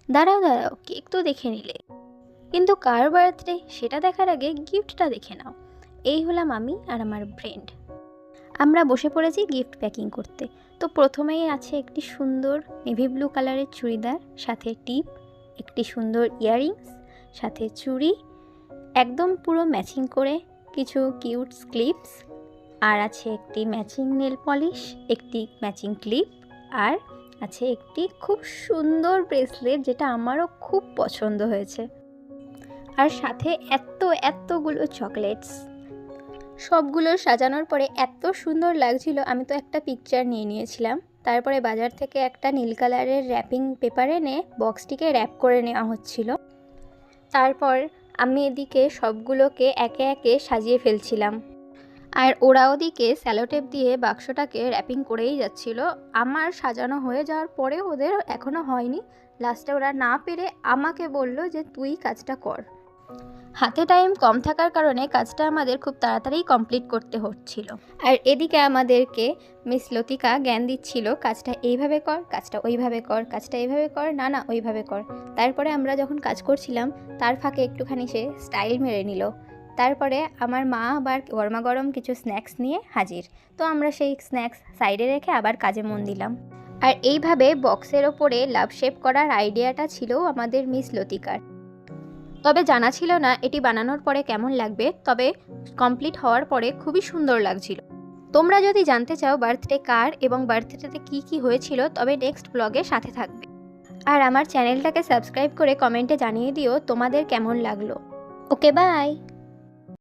দাঁড়াও দাঁড়াও, কেক তো দেখে নিলে, কিন্তু কার বার্থডে সেটা দেখার আগে গিফটটা দেখে নাও। এই হলাম আমি আর আমার ফ্রেন্ড। আমরা বসে পড়েছি গিফট প্যাকিং করতে। তো প্রথমেই আছে একটি সুন্দর নেভি ব্লু কালারের চুড়িদার, সাথে টিপ, একটি সুন্দর ইয়াররিংস, সাথে চুড়ি, একদম পুরো ম্যাচিং করে কিছু কিউটস ক্লিপস, আর আছে একটি ম্যাচিং নেল পলিশ, একটি ম্যাচিং ক্লিপ, আর আছে একটি খুব সুন্দর ব্রেসলেট যেটা আমারও খুব পছন্দ হয়েছে, আর সাথে এতগুলো চকলেটস। সবগুলো সাজানোর পরে এত সুন্দর লাগছিল, আমি তো একটা পিকচার নিয়ে নিয়েছিলাম। তারপরে বাজার থেকে একটা নীল কালারের র্যাপিং পেপার এনে বক্সটিকে র্যাপ করে নেওয়া হচ্ছিল। তারপর আমি এদিকে সবগুলোকে একে একে সাজিয়ে ফেলছিলাম, আর ওরা ওদিকে স্যালোটেপ দিয়ে বাক্সটাকে র্যাপিং করেই যাচ্ছিল। আমার সাজানো হয়ে যাওয়ার পরে ওদের এখনও হয়নি। লাস্টে ওরা না পেরে আমাকে বলল যে তুই কাজটা কর। হাতে টাইম কম থাকার কারণে কাজটা আমাদের খুব তাড়াতাড়ি কমপ্লিট করতে হচ্ছিল। আর এদিকে আমাদেরকে মিস লতিকা জ্ঞান দিচ্ছিল, কাজটা এইভাবে কর, কাজটা ওইভাবে কর, কাজটা এইভাবে কর, না না ওইভাবে কর। তারপরে আমরা যখন কাজ করছিলাম তার ফাঁকে একটুখানি সে স্টাইল মেরে নিল। তারপরে আমার মা আবার গরমা গরম কিছু স্ন্যাক্স নিয়ে হাজির। তো আমরা সেই স্ন্যাক্স সাইডে রেখে আবার কাজে মন দিলাম। আর এইভাবে বক্সের ওপরে লাভ শেপ করার আইডিয়াটা ছিল আমাদের মিস লতিকার। তবে জানা ছিল না এটি বানানোর পরে কেমন লাগবে, তবে কমপ্লিট হওয়ার পরে খুবই সুন্দর লাগছিল। তোমরা যদি জানতে চাও বার্থডে কার এবং বার্থডেতে কী কী হয়েছিল, তবে নেক্সট ব্লগে সাথে থাকবে। আর আমার চ্যানেলটাকে সাবস্ক্রাইব করে কমেন্টে জানিয়ে দিও তোমাদের কেমন লাগলো। ওকে, বাই।